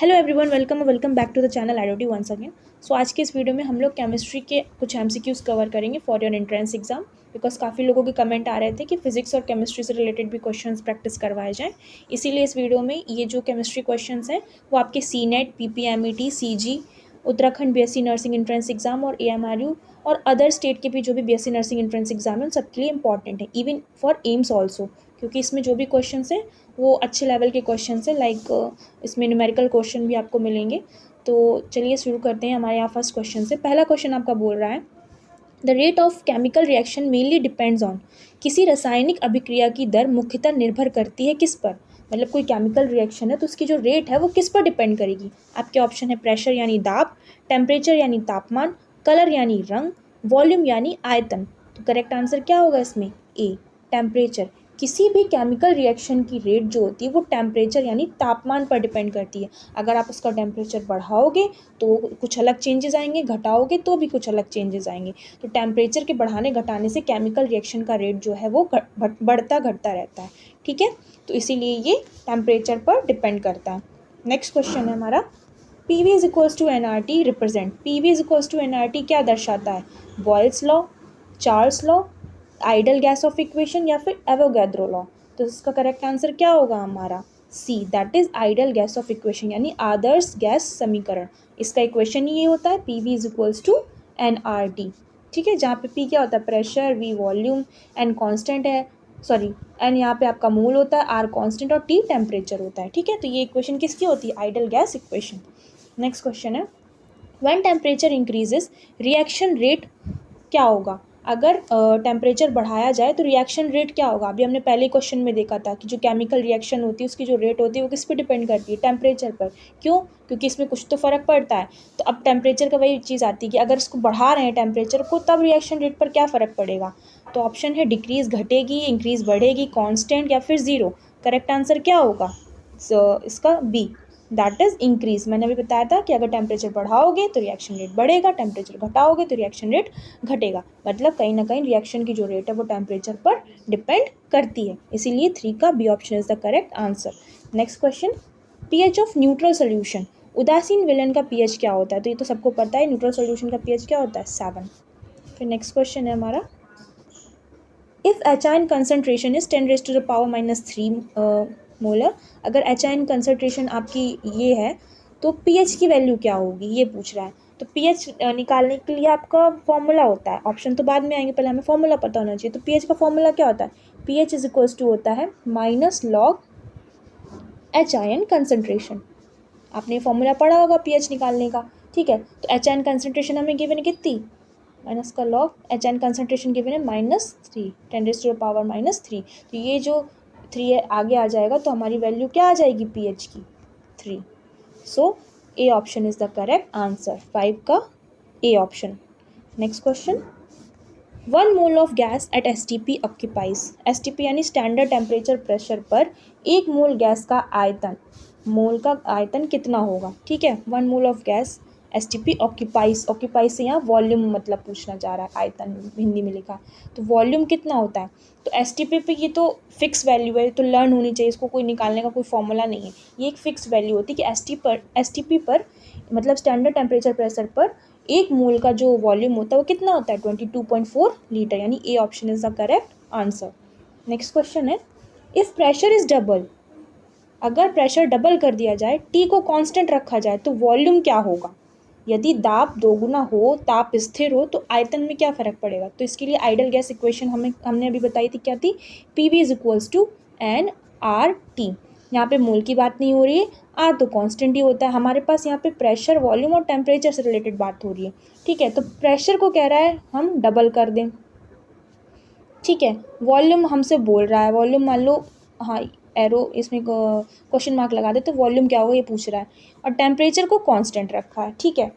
Hello everyone, welcome back to the channel आईडोटी once again. So आज के इस वीडियो में हम लोग केमिस्ट्री के कुछ एमसीक्यूज कवर करेंगे for your entrance exam. Because काफ़ी लोगों के कमेंट आ रहे थे कि फिजिक्स और केमिस्ट्री से रिलेटेड भी क्वेश्चंस प्रैक्टिस करवाए जाएं। इसीलिए इस वीडियो में ये जो केमिस्ट्री क्वेश्चंस हैं वो आपके CNET, PPMET, CG, Uttarakhand BSc nursing entrance exam और एएमआरयू और अदर स्टेट के भी जो भी बीएससी नर्सिंग एंट्रेंस एग्जाम है उन सबके लिए इंपॉर्टेंट है, इवन फॉर एम्स ऑल्सो, क्योंकि इसमें जो भी क्वेश्चंस हैं वो अच्छे लेवल के क्वेश्चंस हैं। लाइक इसमें न्यूमेरिकल क्वेश्चन भी आपको मिलेंगे। तो चलिए शुरू करते हैं। हमारे यहाँ फर्स्ट क्वेश्चन से पहला क्वेश्चन आपका बोल रहा है, the rate of chemical reaction mainly depends on. किसी रासायनिक अभिक्रिया की दर मुख्यतः निर्भर करती है किस पर? मतलब कोई केमिकल रिएक्शन है तो उसकी जो रेट है वो किस पर डिपेंड करेगी? आपके ऑप्शन है प्रेशर यानी दाब, टेम्परेचर यानी तापमान, कलर यानी रंग, वॉल्यूम यानी आयतन। तो करेक्ट आंसर क्या होगा इसमें? ए, टेम्परेचर। किसी भी केमिकल रिएक्शन की रेट जो होती है वो टेम्परेचर यानी तापमान पर डिपेंड करती है। अगर आप उसका टेम्परेचर बढ़ाओगे तो कुछ अलग चेंजेस आएंगे, घटाओगे तो भी कुछ अलग चेंजेस आएंगे। तो टेम्परेचर के बढ़ाने घटाने से केमिकल रिएक्शन का रेट जो है वो बढ़ता घटता रहता है। ठीक है, तो इसीलिए ये टेम्परेचर पर डिपेंड करता है। नेक्स्ट क्वेश्चन है हमारा, P V is equals to N R T represent. P V is equals to N R T क्या दर्शाता है? Boyle's law, Charles law, ideal gas of equation या फिर एवोगैड्रो लॉ। तो इसका करेक्ट आंसर क्या होगा हमारा? C, that is ideal gas of equation यानी आदर्श गैस समीकरण। इसका इक्वेशन ये होता है P V is equals to N R T. ठीक है, जहाँ पे पी क्या होता है? Pressure, V volume, N constant है, सॉरी एन यहाँ पे आपका मोल होता है, आर कॉन्स्टेंट और टी टेम्परेचर होता है। ठीक है, तो ये इक्वेशन किसकी होती है? Ideal gas equation. Next question है, when temperature increases reaction rate क्या होगा? अगर टेम्परेचर बढ़ाया जाए तो रिएक्शन रेट क्या होगा? अभी हमने पहले क्वेश्चन में देखा था कि जो केमिकल रिएक्शन होती है उसकी जो रेट होती है वो किस पे डिपेंड करती है? टेम्परेचर पर। क्यों? क्योंकि इसमें कुछ तो फ़र्क पड़ता है। तो अब टेम्परेचर का वही चीज़ आती है कि अगर इसको बढ़ा रहे हैं टेम्परेचर को तब रिएक्शन रेट पर क्या फ़र्क पड़ेगा? तो ऑप्शन है डिक्रीज़ घटेगी, इंक्रीज़ बढ़ेगी, कॉन्स्टेंट या फिर ज़ीरो। करेक्ट आंसर क्या होगा? इसका बी, दैट इज इंक्रीज। मैंने अभी बताया था कि अगर टेम्परेचर बढ़ाओगे तो रिएक्शन रेट बढ़ेगा, टेम्परेचर घटाओगे तो रिएक्शन रेट घटेगा। मतलब कहीं ना कहीं रिएक्शन की जो रेट है वो टेम्परेचर पर डिपेंड करती है। इसीलिए 3 का B option is the correct answer. Next question, pH of neutral solution. उदासीन विलयन का पीएच क्या होता है? तो ये तो सबको पता है, न्यूट्रल सोल्यूशन का पीएच क्या होता है? 7। फिर नेक्स्ट क्वेश्चन है हमारा, if HIN concentration is 10⁻³ molar. अगर HIN कंसनट्रेशन आपकी ये है तो पीएच की वैल्यू क्या होगी, ये पूछ रहा है। तो पीएच निकालने के लिए आपका फॉर्मूला होता है, ऑप्शन तो बाद में आएंगे, पहले हमें फॉर्मूला पता होना चाहिए। तो पीएच का फॉर्मूला क्या होता है? पीएच इज इक्वल्स टू होता है माइनस लॉग HIN कंसनट्रेशन। आपने फॉर्मूला पढ़ा होगा पीएच निकालने का। ठीक है, तो HIN कंसनट्रेशन हमें गिवन है कितनी? माइनस का लॉग HN कंसनट्रेशन गिवन है -3, 10⁻³ तो ये जो 3 है आगे आ जाएगा तो हमारी वैल्यू क्या आ जाएगी पीएच की? 3। So A option is the correct answer, 5 का A option. Next question, 1 mole of gas at STP occupies. STP यानी स्टैंडर्ड टेम्परेचर प्रेशर पर 1 मोल गैस का आयतन, मोल का आयतन कितना होगा? ठीक है, 1 mole of gas STP occupies, occupies से यहाँ वॉल्यूम मतलब पूछना चाह रहा है, आयतन हिंदी में लिखा। तो वॉल्यूम कितना होता है? तो STP पे ये तो फिक्स वैल्यू है, तो लर्न होनी चाहिए, इसको कोई निकालने का कोई फॉर्मूला नहीं है। ये एक फिक्स वैल्यू होती है कि STP पर मतलब स्टैंडर्ड टेम्परेचर प्रेशर पर 1 मोल का जो वॉल्यूम होता है वो कितना होता है? 22.4 लीटर, यानी ए option is the correct answer. Next question है, इफ प्रेशर इज डबल। अगर प्रेशर डबल कर दिया जाए, टी को कांस्टेंट रखा जाए तो वॉल्यूम क्या होगा? यदि दाब दोगुना हो, ताप स्थिर हो तो आयतन में क्या फ़र्क पड़ेगा? तो इसके लिए आइडल गैस इक्वेशन हमने अभी बताई थी, क्या थी? P V is equals to N R T. यहाँ पे मोल की बात नहीं हो रही है, आर तो कांस्टेंट ही होता है। हमारे पास यहाँ पे प्रेशर, वॉल्यूम और टेम्परेचर से रिलेटेड बात हो रही है। ठीक है, तो प्रेशर को कह रहा है हम डबल कर दें। ठीक है, वॉल्यूम हमसे बोल रहा है, वॉल्यूम मान लो, हाँ एरो इसमें क्वेश्चन मार्क लगा दे तो वॉल्यूम क्या होगा ये पूछ रहा है। और टेम्परेचर को कांस्टेंट रखा है। ठीक है,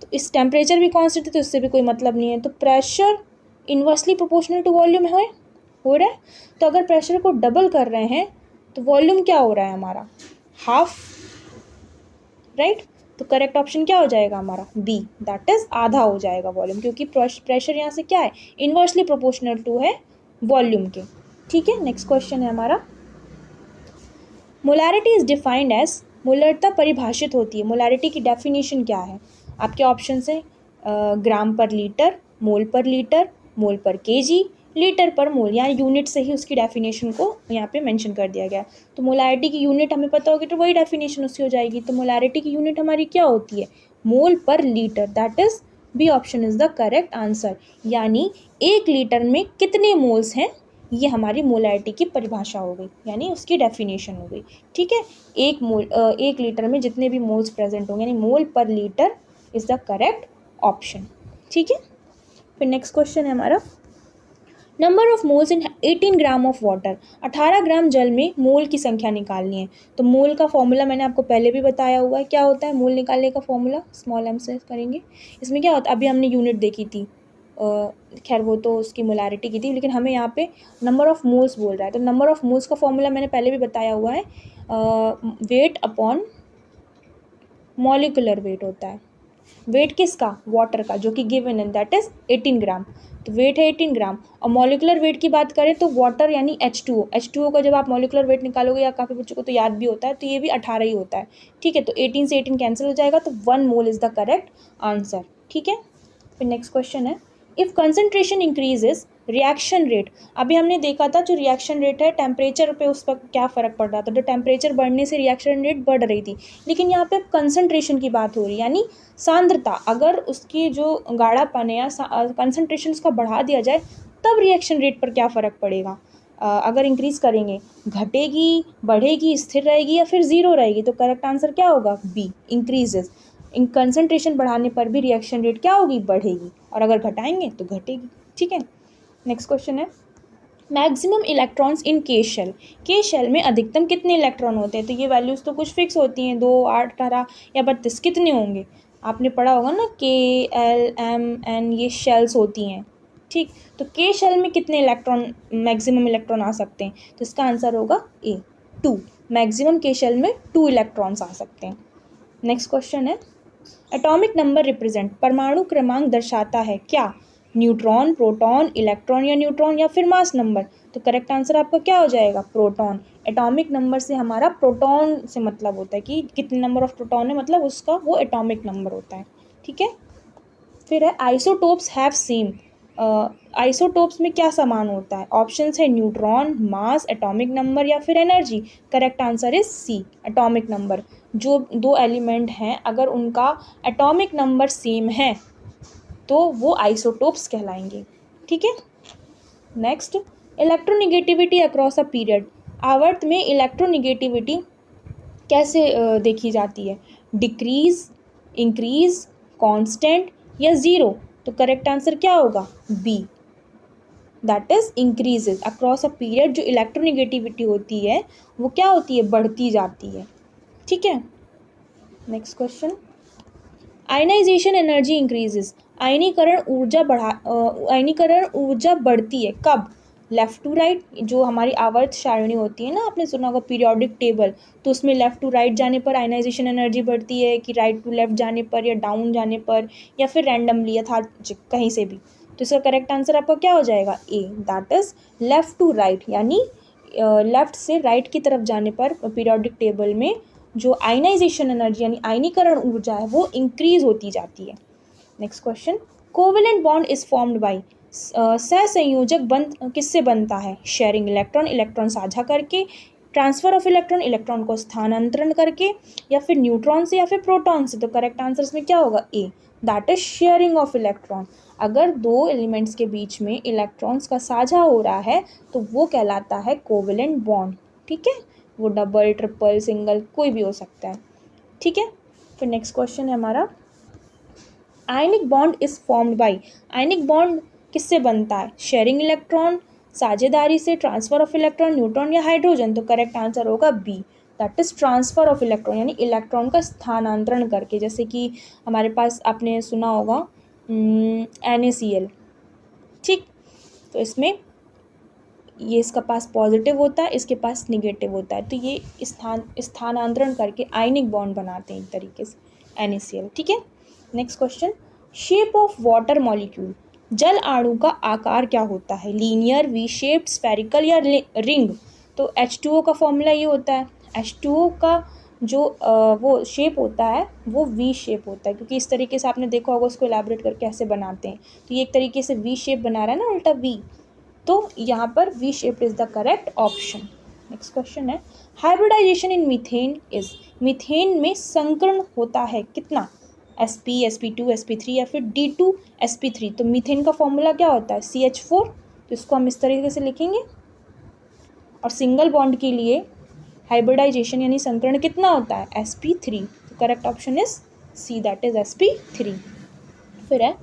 तो इस टेम्परेचर भी कांस्टेंट है तो इससे भी कोई मतलब नहीं है। तो pressure inversely proportional to volume हो रहा है। तो अगर प्रेशर को डबल कर रहे हैं तो वॉल्यूम क्या हो रहा है हमारा? Half, right. तो करेक्ट ऑप्शन क्या हो जाएगा हमारा? बी, दैट इज आधा हो जाएगा वॉल्यूम, क्योंकि प्रेशर यहाँ से क्या है? इन्वर्सली प्रोपोर्शनल टू है वॉल्यूम के। ठीक है, नेक्स्ट क्वेश्चन है हमारा, मोलैरिटी इज डिफाइंड एज मोलरता परिभाषित होती है, मोलारिटी की डेफिनेशन क्या है? आपके ऑप्शन है ग्राम पर लीटर, मोल पर लीटर, मोल पर केजी, लीटर पर मोल, यहाँ यूनिट से ही उसकी डेफिनेशन को यहाँ पे मेंशन कर दिया गया। तो मोलारिटी की यूनिट हमें पता होगी तो वही डेफिनेशन उसकी हो जाएगी। तो मोलारिटी की यूनिट हमारी क्या होती है? Mole per litre, that is B option is the correct answer. यानी 1 लीटर में कितने मोल्स हैं, ये हमारी मोलारिटी की परिभाषा हो गई, यानी उसकी डेफिनेशन हो गई। ठीक है, 1 लीटर में जितने भी मोल्स प्रेजेंट होंगे, यानी मोल per litre is the correct option. ठीक है, फिर नेक्स्ट क्वेश्चन है हमारा, number of moles in 18 gram of water, 18 ग्राम जल में मोल की संख्या निकालनी है। तो मोल का फॉर्मूला मैंने आपको पहले भी बताया हुआ है, क्या होता है मोल निकालने का फॉर्मूला? स्मॉल एम से करेंगे। इसमें क्या होता है, अभी हमने यूनिट देखी थी, खैर वो तो उसकी मोलारिटी की थी, लेकिन हमें यहाँ पे नंबर ऑफ मोल्स बोल रहा है। तो नंबर ऑफ मोल्स का फॉर्मूला मैंने पहले भी बताया हुआ है, वेट अपॉन मॉलिकुलर वेट होता है। वेट किसका? वाटर का, जो कि गिवन है, दैट इज 18 ग्राम। तो वेट है 18 ग्राम। और मॉलिकुलर वेट की बात करें तो वाटर यानी H2O, H2O का जब आप मॉलिकुलर वेट निकालोगे, या काफ़ी बच्चों को तो याद भी होता है, तो ये भी 18 ही होता है। ठीक है, तो 18 से 18 कैंसिल हो जाएगा, तो 1 mole is the correct answer. ठीक है, फिर नेक्स्ट क्वेश्चन है, if concentration increases reaction rate. अभी हमने देखा था जो रिएक्शन रेट है टेम्परेचर पे, उस पर क्या फ़र्क पड़ रहा था, तो टेम्परेचर बढ़ने से रिएक्शन रेट बढ़ रही थी। लेकिन यहाँ पे कंसनट्रेशन की बात हो रही है, यानी सांद्रता, अगर उसकी जो गाढ़ापन है या कंसनट्रेशन उसका बढ़ा दिया जाए, तब रिएक्शन रेट पर क्या फ़र्क पड़ेगा? अगर इंक्रीज़ करेंगे, घटेगी, बढ़ेगी, स्थिर रहेगी, या फिर ज़ीरो रहेगी? तो करेक्ट आंसर क्या होगा? B, increases. इन कंसनट्रेशन बढ़ाने पर भी रिएक्शन रेट क्या होगी? बढ़ेगी, और अगर घटाएंगे तो घटेगी। ठीक है, नेक्स्ट क्वेश्चन है, मैक्सिमम इलेक्ट्रॉन्स इन के शेल। के शेल में अधिकतम कितने इलेक्ट्रॉन होते हैं? तो ये वैल्यूज़ तो कुछ फिक्स होती हैं, 2, 8, 18 या 32, कितने होंगे? आपने पढ़ा होगा ना, KLMN, ये शेल्स होती हैं। ठीक, तो के शेल में कितने इलेक्ट्रॉन, मैक्सिमम इलेक्ट्रॉन आ सकते हैं? तो इसका आंसर होगा ए, 2। मैक्सिमम के शेल में 2 इलेक्ट्रॉन्स आ सकते हैं। नेक्स्ट क्वेश्चन है, एटॉमिक नंबर रिप्रेजेंट, परमाणु क्रमांक दर्शाता है क्या? न्यूट्रॉन, प्रोटॉन, इलेक्ट्रॉन या न्यूट्रॉन, या फिर मास नंबर? तो करेक्ट आंसर आपका क्या हो जाएगा? प्रोटॉन। एटॉमिक नंबर से हमारा प्रोटॉन से मतलब होता है कि कितने नंबर ऑफ प्रोटॉन है, मतलब उसका वो एटॉमिक नंबर होता है। ठीक है, फिर है आइसोटोप्स हैव सेम। आइसोटोप्स में क्या समान होता है? ऑप्शंस है न्यूट्रॉन, मास, एटॉमिक नंबर, या फिर energy. Correct answer is C, atomic number. जो 2 एलिमेंट हैं, अगर उनका एटॉमिक नंबर सेम है तो वो आइसोटोप्स कहलाएंगे। ठीक है, next, electronegativity across a period. आवर्त में इलेक्ट्रोनिगेटिविटी कैसे देखी जाती है? डिक्रीज, इंक्रीज, कांस्टेंट, या ज़ीरो? तो करेक्ट आंसर क्या होगा? B, that is increases. Across a period जो इलेक्ट्रोनिगेटिविटी होती है वो क्या होती है? बढ़ती जाती है। ठीक है, next question, ionization energy increases. आयनीकरण ऊर्जा बढ़ती है कब? लेफ़्ट टू राइट, जो हमारी आवर्त सारणी होती है ना, आपने सुना होगा पीरियोडिक टेबल, तो उसमें लेफ़्ट टू राइट जाने पर आयनाइजेशन एनर्जी बढ़ती है, कि राइट टू लेफ़्ट जाने पर, या डाउन जाने पर, या फिर रैंडमली यथार्थ कहीं से भी? तो इसका करेक्ट आंसर आपका क्या हो जाएगा? A, that is left to right, यानी लेफ़्ट से राइट की तरफ जाने पर पीरियोडिक टेबल में जो आयनाइजेशन एनर्जी यानी आयनीकरण ऊर्जा है वो इंक्रीज होती जाती है। Next question, covalent bond is formed bye, सहसंयोजक बंध किससे बनता है? शेयरिंग इलेक्ट्रॉन, इलेक्ट्रॉन साझा करके, ट्रांसफर ऑफ इलेक्ट्रॉन, इलेक्ट्रॉन को स्थानांतरण करके, या फिर न्यूट्रॉन से, या फिर प्रोटॉन से? तो करेक्ट आंसर इसमें क्या होगा? A, that is sharing of electron. अगर 2 एलिमेंट्स के बीच में इलेक्ट्रॉन्स का साझा हो रहा है तो वो कहलाता है कोवेलेंट बॉन्ड। ठीक है, वो डबल, ट्रिपल, सिंगल कोई भी हो सकता है। ठीक है, फिर नेक्स्ट क्वेश्चन है हमारा, ionic bond is formed by. Ionic bond किससे बनता है? शेयरिंग इलेक्ट्रॉन, साझेदारी से, ट्रांसफर ऑफ इलेक्ट्रॉन, न्यूट्रॉन, या हाइड्रोजन? तो करेक्ट आंसर होगा B, that is transfer of electron, यानी इलेक्ट्रॉन का स्थानांतरण करके। जैसे कि हमारे पास आपने सुना होगा NaCl। ठीक, तो इसमें ये इसका पास पॉजिटिव होता है, इसके पास निगेटिव होता है, तो ये स्थानांतरण करके आयनिक बॉन्ड बनाते हैं एक तरीके से NaCl। ठीक है, next question, shape of water molecule. जल अणु का आकार क्या होता है? लीनियर, वी शेप्ड, स्फेरिकल, या रिंग? तो H2O का फॉर्मूला ये होता है, H2O का जो वो शेप होता है वो वी शेप होता है, क्योंकि इस तरीके से आपने देखा होगा, उसको एलैबोरेट करके कैसे बनाते हैं। तो ये एक तरीके से वी शेप बना रहा है ना, उल्टा वी, तो यहाँ पर V shape is the correct option. Next question है, hybridisation in methane is, methane में संकरण होता है कितना, sp sp2 sp3 या फिर d2 sp3। तो मीथेन का फॉर्मूला क्या होता है, CH4, तो इसको हम इस तरीके से लिखेंगे। और सिंगल बॉन्ड के लिए हाइब्रिडाइजेशन यानी संकरण कितना होता है, sp3। तो correct option is C, that is sp3। फिर है,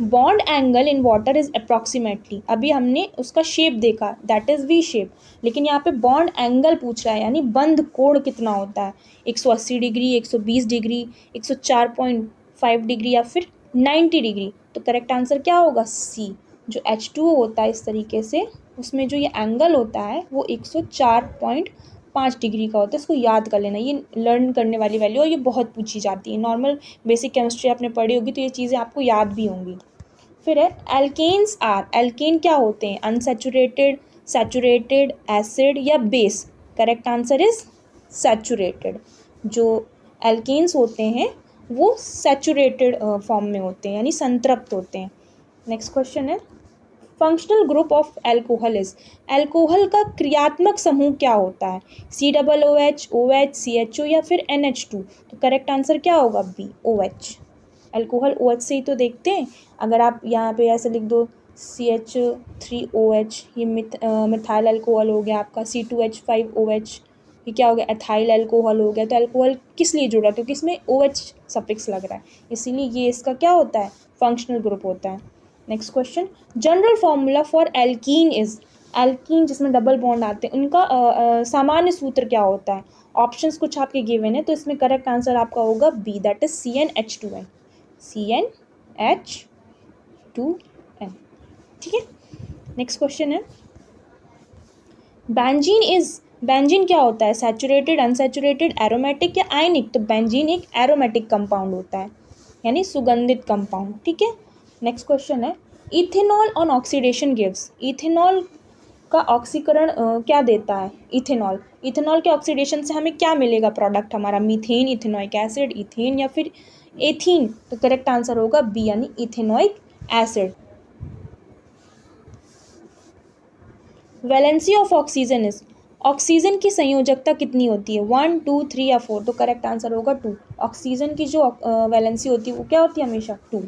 bond angle in water is approximately, अभी हमने उसका शेप देखा दैट इज वी शेप, लेकिन यहाँ पे बॉन्ड एंगल पूछ रहा है यानी बंद कोण कितना होता है, 180 डिग्री, 120 डिग्री, 104.5 डिग्री या फिर 90 डिग्री। तो करेक्ट आंसर क्या होगा, सी। जो H2O होता है इस तरीके से, उसमें जो ये एंगल होता है वो 104.5 डिग्री का होता है। इसको याद कर लेना, ये लर्न करने वाली वैल्यू और ये बहुत पूछी जाती है। नॉर्मल बेसिक केमिस्ट्री आपने पढ़ी होगी तो ये चीज़ें आपको याद भी होंगी। फिर है, एल्केन्स आर, एल्केन क्या होते हैं, अनसैचुरेटेड, सैचुरेटेड, एसिड या base. Correct answer is saturated. जो एल्केन्स होते हैं वो सैचुरेटेड फॉर्म में होते हैं यानी संतृप्त होते हैं। नेक्स्ट क्वेश्चन है, functional group of alcohol is, alcohol का क्रियात्मक समूह क्या होता है, COOH, OH, CHO या फिर NH2। तो करेक्ट आंसर क्या होगा, बी, OH। अल्कोहल OH से ही तो देखते हैं। अगर आप यहाँ पे ऐसे लिख दो CH3OH, ये मिथाइल अल्कोहल हो गया आपका, C2H5OH, ये क्या हो गया, एथाइल अल्कोहल हो गया। तो अल्कोहल किस लिए जुड़ा, क्योंकि इसमें OH सफिक्स लग रहा है, इसीलिए ये इसका क्या होता है, फंक्शनल ग्रुप होता है। Next question, general formula for alkene is, alkene जिसमें डबल बॉन्ड आते हैं उनका सामान्य सूत्र क्या होता है। ऑप्शंस कुछ आपके गिवन है, तो इसमें करेक्ट आंसर आपका होगा B, that is CnH2n, CnH2n। ठीक है। नेक्स्ट क्वेश्चन है, बेंजीन इज, बेंजीन क्या होता है, सैचुरेटेड, अनसैचुरेटेड, एरोमेटिक या आयनिक। तो बेंजीन एक एरोमेटिक कंपाउंड होता है यानी सुगंधित कंपाउंड। ठीक है। नेक्स्ट क्वेश्चन है, ethanol on oxidation gives, ethanol का ऑक्सीकरण क्या देता है, इथेनॉल, इथेनॉल के ऑक्सीडेशन से हमें क्या मिलेगा प्रोडक्ट हमारा, मीथेन, इथेनोइक एसिड, इथेन या फिर एथीन। तो करेक्ट आंसर होगा बी यानी ethanoic acid. Valency of oxygen is, oxygen की संयोजकता कितनी होती है, 1, 2, 3 या 4। तो करेक्ट आंसर होगा 2। ऑक्सीजन की जो वैलेंसी होती है वो क्या होती है, हमेशा 2।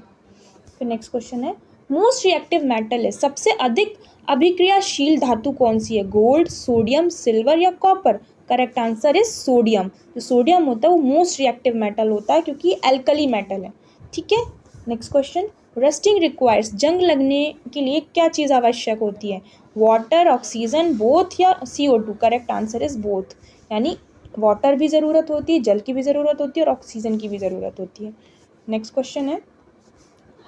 फिर नेक्स्ट क्वेश्चन है, मोस्ट रिएक्टिव मेटल है, सबसे अधिक अभिक्रियाशील धातु कौन सी है, गोल्ड, सोडियम, सिल्वर या copper. Correct answer is sodium. जो सोडियम होता है वो मोस्ट रिएक्टिव मेटल होता है क्योंकि एल्कली मेटल है। ठीक है। नेक्स्ट क्वेश्चन, रस्टिंग रिक्वायर्स, जंग लगने के लिए क्या चीज़ आवश्यक होती है, वाटर, ऑक्सीजन, बोथ या CO2। Correct answer is both, यानी वाटर भी ज़रूरत होती है, जल की भी ज़रूरत होती है और ऑक्सीजन की भी ज़रूरत होती है। नेक्स्ट क्वेश्चन है,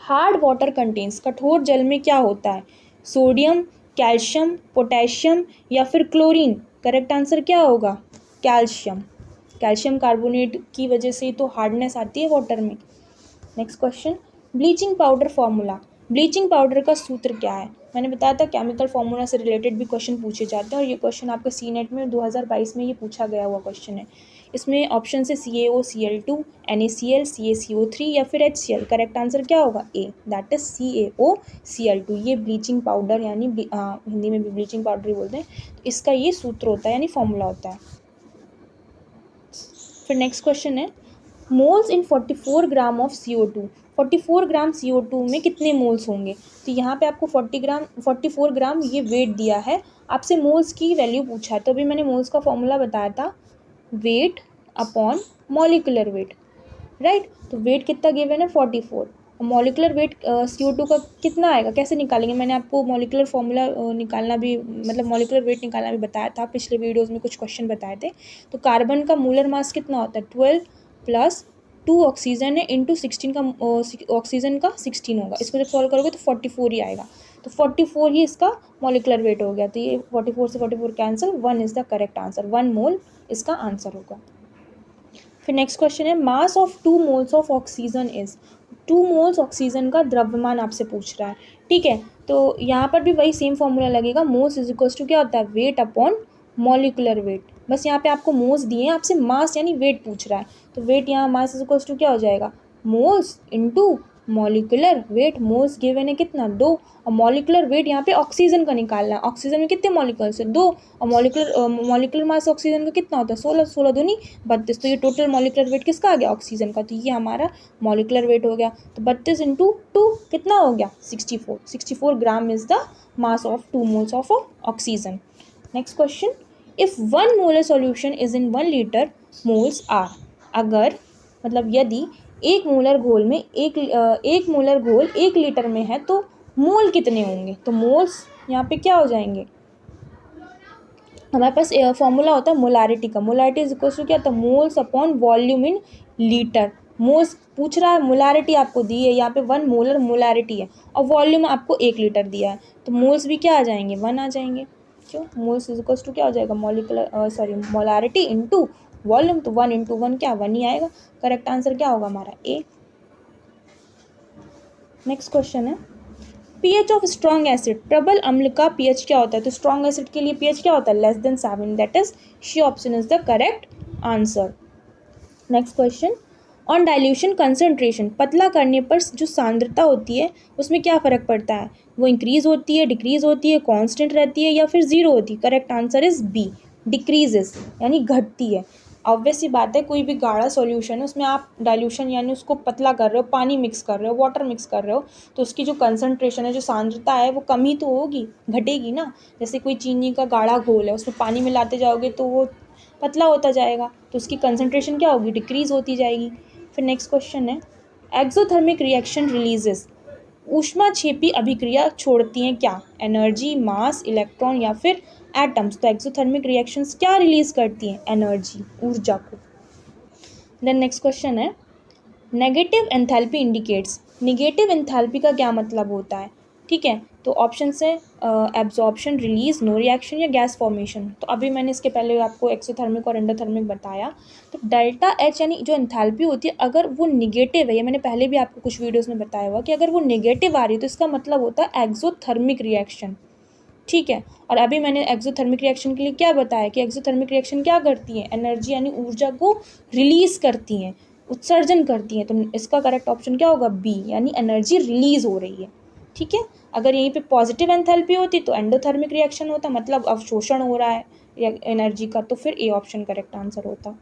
हार्ड वाटर कंटेन्स, कठोर जल में क्या होता है, सोडियम, कैल्शियम, पोटेशियम या फिर क्लोरीन। करेक्ट आंसर क्या होगा, कैल्शियम। कैल्शियम कार्बोनेट की वजह से तो हार्डनेस आती है वाटर में। Next question, bleaching powder formula, bleaching powder का सूत्र क्या है। मैंने बताया था केमिकल फार्मूला से रिलेटेड भी क्वेश्चन पूछे जाते हैं और ये क्वेश्चन आपका CNET में 2022 में ये पूछा गया हुआ क्वेश्चन है। इसमें ऑप्शन से CaOCl2, NaCl, CaCO3 या फिर HCl। करेक्ट आंसर क्या होगा, ए, दैट इज CaOCl2। ये ब्लीचिंग पाउडर यानी हिंदी में भी ब्लीचिंग पाउडर ही बोलते हैं, तो इसका ये सूत्र होता है यानी फॉर्मूला होता है। फिर नेक्स्ट क्वेश्चन है, moles in 44 gram of CO2, 44 gram CO2 में कितने मोल्स होंगे। तो यहाँ पे आपको 44 ग्राम ये वेट दिया है, आपसे मोल्स की वैल्यू पूछा है। तो अभी मैंने मोल्स का फॉर्मूला बताया था, weight upon molecular weight, right. तो वेट कितना गिवन है, 44। मॉलिकुलर वेट CO2 का कितना आएगा, कैसे निकालेंगे, मैंने आपको मॉलिकुलर फॉर्मूला निकालना भी, मतलब मॉलिकुलर वेट निकालना भी बताया था, पिछले वीडियोस में कुछ क्वेश्चन बताए थे। तो कार्बन का मोलर मास कितना होता है, 12 प्लस 2 ऑक्सीजन है इंटू 16 का ऑक्सीजन का 16 होगा। इसको जब सॉल्व करोगे तो 44 ही आएगा। तो 44 ही इसका मॉलिकुलर वेट हो गया। तो ये 44 से 44 cancel, 1 is the correct answer, 1 मोल इसका आंसर होगा। फिर नेक्स्ट क्वेश्चन है, मास of 2 moles of oxygen is, 2 moles oxygen का द्रव्यमान आपसे पूछ रहा है। ठीक है। तो यहाँ पर भी वही सेम फॉर्मूला लगेगा, मोल्स इज इक्वल्स टू क्या होता है, वेट अपॉन मॉलिकुलर वेट। बस यहाँ पे आपको मोल्स दिए हैं, आपसे मास यानी वेट पूछ रहा है, तो वेट यहाँ मास इज इक्वल्स टू क्या हो जाएगा, moles into molecular weight. Moles given है कितना, 2, और मॉलिकुलर वेट यहाँ पे ऑक्सीजन का निकालना है। ऑक्सीजन में कितने मॉलिक्यूल्स है, 2, और मॉलिकुलर मास ऑक्सीजन का कितना होता है, 16, 16 दूनी 32। तो ये टोटल मॉलिकुलर वेट किसका आ गया, ऑक्सीजन का। तो ये हमारा मॉलिकुलर वेट हो गया। तो 32 इंटू 2 कितना हो गया, 64। 64 gram is the mass of 2 moles of oxygen. Next question, if 1 molar solution is in 1 litre, moles are. अगर मतलब यदि एक मोलर घोल में एक मोलर घोल 1 लीटर में है तो मोल कितने होंगे। तो मोल्स यहाँ पे क्या हो जाएंगे, हमारे पास फॉर्मूला होता है मोलारिटी का। मोलारिटी इज इक्वल टू क्या होता है, moles upon volume in litre. Moles पूछ रहा है, मोलारिटी आपको दी है, यहाँ पे 1 मोलर मोलारिटी है और वॉल्यूम आपको 1 लीटर दिया है, तो मोल्स भी क्या आ जाएंगे, 1 आ जाएंगे। क्यों, मोल्स इज इक्वल टू क्या हो जाएगा, मोलारिटी इंटू वॉल्यूम, तो 1 इंटू 1 क्या, 1 ही आएगा। करेक्ट आंसर क्या होगा हमारा, ए। नेक्स्ट क्वेश्चन है, पीएच ऑफ स्ट्रॉन्ग एसिड। प्रबल अम्ल का पीएच क्या होता है, तो स्ट्रॉन्ग एसिड के लिए पीएच क्या होता है, less than 7, that is she option is the correct answer. Next question, on dilution concentration. पतला करने पर जो सांद्रता होती है उसमें क्या फ़र्क पड़ता है, वो इंक्रीज होती है, डिक्रीज होती है, कांस्टेंट रहती है या फिर जीरो होती है। Correct answer is B, decreases यानी घटती है। ऑब्वियस सी बात है, कोई भी गाढ़ा सॉल्यूशन है उसमें आप डाइल्यूशन यानी उसको पतला कर रहे हो, पानी मिक्स कर रहे हो, वाटर मिक्स कर रहे हो, तो उसकी जो कंसंट्रेशन है, जो सांद्रता है, वो कम ही तो होगी, घटेगी ना। जैसे कोई चीनी का गाढ़ा घोल है, उसमें पानी मिलाते जाओगे तो वो पतला होता जाएगा, तो उसकी कंसंट्रेशन क्या होगी, डिक्रीज होती जाएगी। फिर नेक्स्ट क्वेश्चन है, एक्सोथर्मिक रिएक्शन रिलीजेस। ऊष्माक्षेपी अभिक्रिया छोड़ती हैं क्या, एनर्जी, मास, इलेक्ट्रॉन या फिर एटम्स। तो एक्सोथर्मिक रिएक्शंस क्या रिलीज करती हैं, एनर्जी, ऊर्जा को। देन नेक्स्ट क्वेश्चन है, negative enthalpy indicates. Negative enthalpy का क्या मतलब होता है, ठीक है। तो ऑप्शन है एब्जॉर्प्शन, रिलीज, नो रिएक्शन या गैस फॉर्मेशन। तो अभी मैंने इसके पहले आपको एक्सोथर्मिक और एंडोथर्मिक बताया। तो डेल्टा एच यानी जो एंथैल्पी होती है, अगर वो निगेटिव है, ये मैंने पहले भी आपको कुछ वीडियोस में बताया हुआ कि अगर वो निगेटिव आ रही है तो इसका मतलब होता है एक्सोथर्मिक रिएक्शन, ठीक है। और अभी मैंने एक्सोथर्मिक रिएक्शन के लिए क्या बताया कि एक्सोथर्मिक रिएक्शन क्या करती है, एनर्जी यानी ऊर्जा को रिलीज करती हैं, उत्सर्जन करती हैं। तो इसका करेक्ट ऑप्शन क्या होगा, बी, यानी एनर्जी रिलीज हो रही है, ठीक है। अगर यहीं पे पॉजिटिव एंथैल्पी होती तो एंडोथर्मिक रिएक्शन होता, मतलब अवशोषण हो रहा है एनर्जी का, तो फिर ए ऑप्शन करेक्ट आंसर होता।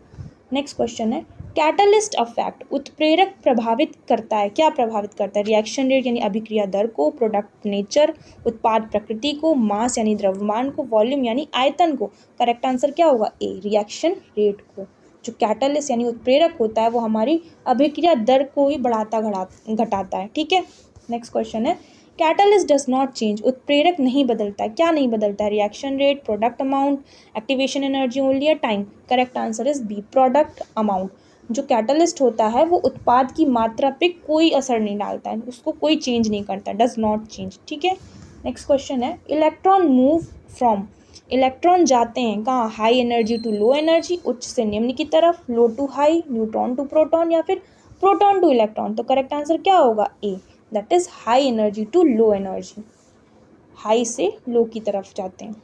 नेक्स्ट क्वेश्चन है, कैटलिस्ट अफेक्ट। उत्प्रेरक प्रभावित करता है, क्या प्रभावित करता है, रिएक्शन रेट यानी अभिक्रिया दर को, प्रोडक्ट नेचर उत्पाद प्रकृति को, मास यानी द्रव्यमान को, वॉल्यूम यानी आयतन को। करेक्ट आंसर क्या होगा, ए, रिएक्शन रेट को। जो कैटलिस्ट यानी उत्प्रेरक होता है वो हमारी अभिक्रिया दर को ही बढ़ाता घटाता है, ठीक है। नेक्स्ट क्वेश्चन है, कैटलिस्ट डज नॉट चेंज। उत्प्रेरक नहीं बदलता है, क्या नहीं बदलता है, reaction rate, product amount, activation energy only या time. Correct answer is B, product amount. जो कैटलिस्ट होता है वो उत्पाद की मात्रा पे कोई असर नहीं डालता है, उसको कोई चेंज नहीं करता, डज नॉट चेंज, ठीक है। नेक्स्ट क्वेश्चन है, इलेक्ट्रॉन मूव फ्रॉम। इलेक्ट्रॉन जाते हैं कहाँ, high energy to low energy, उच्च से निम्न की तरफ, low to high, neutron to proton या फिर प्रोटॉन टू इलेक्ट्रॉन। तो करेक्ट आंसर क्या होगा, A, that is high energy to low energy, high से लो की तरफ जाते हैं।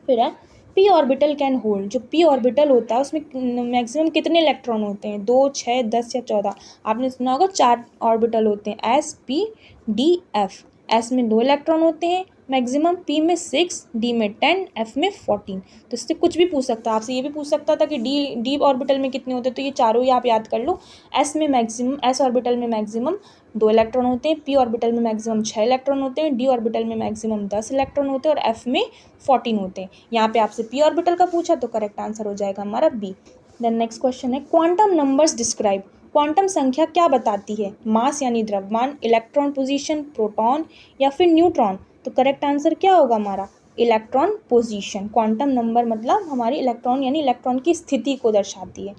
फिर है, पी ऑर्बिटल कैन होल्ड। जो पी ऑर्बिटल होता है उसमें मैक्सिमम कितने इलेक्ट्रॉन होते हैं, 2, 6, 10 या 14। आपने सुना होगा 4 ऑर्बिटल होते हैं, S, P, D, F. S में 2 इलेक्ट्रॉन होते हैं मैक्सिमम, पी में 6, डी में 10, एफ में 14। तो इससे कुछ भी पूछ सकता है आपसे, ये भी पूछ सकता था कि डी ऑर्बिटल में कितने होते हैं, तो ये चारों ही आप याद कर लो। एस ऑर्बिटल में मैक्सिमम 2 इलेक्ट्रॉन होते हैं, पी ऑर्बिटल में मैक्सिमम 6 इलेक्ट्रॉन होते हैं, डी ऑर्बिटल में मैक्सिमम 10 इलेक्ट्रॉन होते हैं और एफ में 14 होते हैं। यहाँ पे आपसे पी ऑर्बिटल का पूछा तो करेक्ट आंसर हो जाएगा हमारा बी। देन नेक्स्ट क्वेश्चन है, क्वांटम नंबर्स डिस्क्राइब। क्वांटम संख्या क्या बताती है, मास यानी द्रव्यमान, इलेक्ट्रॉन पोजीशन, प्रोटॉन या फिर न्यूट्रॉन। तो करेक्ट आंसर क्या होगा हमारा, इलेक्ट्रॉन पोजीशन। क्वांटम नंबर मतलब हमारी इलेक्ट्रॉन यानी इलेक्ट्रॉन की स्थिति को दर्शाती है।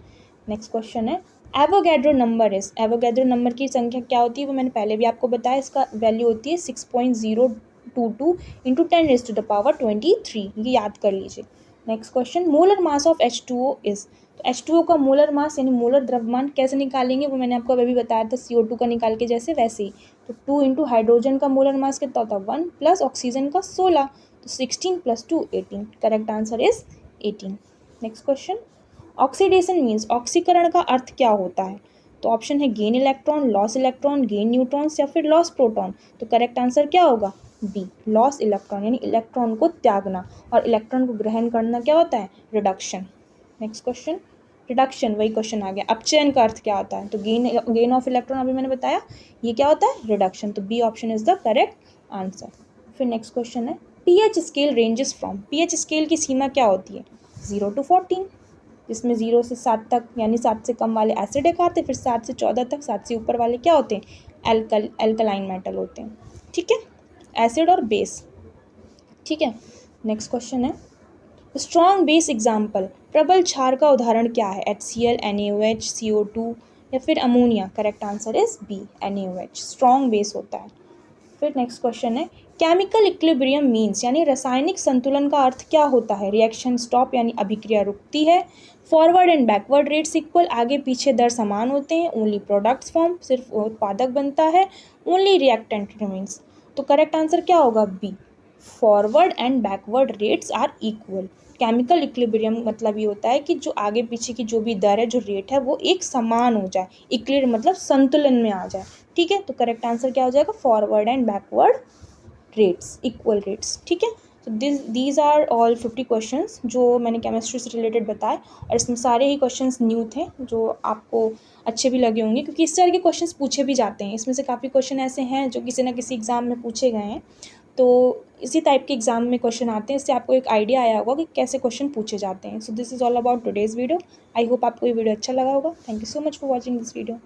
नेक्स्ट क्वेश्चन है, Avogadro number is. Avogadro number की संख्या क्या होती है वो मैंने पहले भी आपको बताया, इसका वैल्यू होती है 6.022 इंटू 10⁻23। ये याद कर लीजिए। Next question, molar mass of H2O is. तो H2O का मोलर मास यानी मोलर द्रव्यमान कैसे निकालेंगे वो मैंने आपको अभी बताया था, CO2 का निकाल के जैसे वैसे ही। तो 2 इंटू हाइड्रोजन का मोलर मास कितना होता है, 1 प्लस ऑक्सीजन का 16, तो 16 + 2 18। Correct answer is 18। Next question, oxidation means ऑक्सीकरण का अर्थ क्या होता है? तो ऑप्शन है gain electron, loss electron, gain neutrons या फिर लॉस प्रोटॉन। तो करेक्ट आंसर क्या होगा? बी, लॉस इलेक्ट्रॉन, यानी इलेक्ट्रॉन को त्यागना, और इलेक्ट्रॉन को ग्रहण करना क्या होता है? रिडक्शन। नेक्स्ट क्वेश्चन, रिडक्शन, वही क्वेश्चन आ गया, अपचयन का अर्थ क्या होता है? तो गेन ऑफ इलेक्ट्रॉन अभी मैंने बताया, ये क्या होता है? रिडक्शन। तो B option is the correct answer. फिर नेक्स्ट क्वेश्चन है, pH scale ranges from, pH scale की सीमा क्या होती है? 0 to 14, जिसमें 0 से 7 तक, यानी 7 से कम वाले एसिडिक आते हैं, फिर 7 से 14 तक, 7 से ऊपर वाले क्या होते हैं? एल्कलाइन मेटल होते हैं। ठीक है, एसिड और बेस। ठीक है, नेक्स्ट क्वेश्चन है, स्ट्रॉन्ग बेस एग्जाम्पल, प्रबल क्षार का उदाहरण क्या है? HCl, NaOH, CO2 या फिर ammonia. Correct answer is B, NaOH, strong base होता है। फिर नेक्स्ट क्वेश्चन है, केमिकल इक्विलिब्रियम मीन्स, यानी रासायनिक संतुलन का अर्थ क्या होता है? रिएक्शन स्टॉप, यानी अभिक्रिया रुकती है। Forward and backward rates equal, आगे पीछे दर समान होते हैं। ओनली प्रोडक्ट्स फॉर्म, सिर्फ उत्पादक बनता है। Only reactant remains. तो करेक्ट आंसर क्या होगा? B, forward and backward rates are equal. Chemical equilibrium मतलब ये होता है कि जो आगे पीछे की जो भी दर है, जो रेट है, वो एक समान हो जाए। इक्विलिब्रियम मतलब संतुलन में आ जाए। ठीक है, तो करेक्ट आंसर क्या हो जाएगा? Forward and backward rates, equal rates. ठीक है, तो दीज आर ऑल 50 क्वेश्चंस जो मैंने केमिस्ट्री से रिलेटेड बताए, और इसमें सारे ही क्वेश्चंस न्यू थे जो आपको अच्छे भी लगे होंगे, क्योंकि इस तरह के क्वेश्चंस पूछे भी जाते हैं। इसमें से काफ़ी क्वेश्चन ऐसे हैं जो किसी ना किसी एग्ज़ाम में पूछे गए हैं, तो इसी टाइप के एग्जाम में क्वेश्चन आते हैं। इससे आपको एक आइडिया आया होगा कि कैसे क्वेश्चन पूछे जाते हैं। So this is all about today's video. I hope आपको ये वीडियो अच्छा लगा होगा। Thank you so much for watching this video.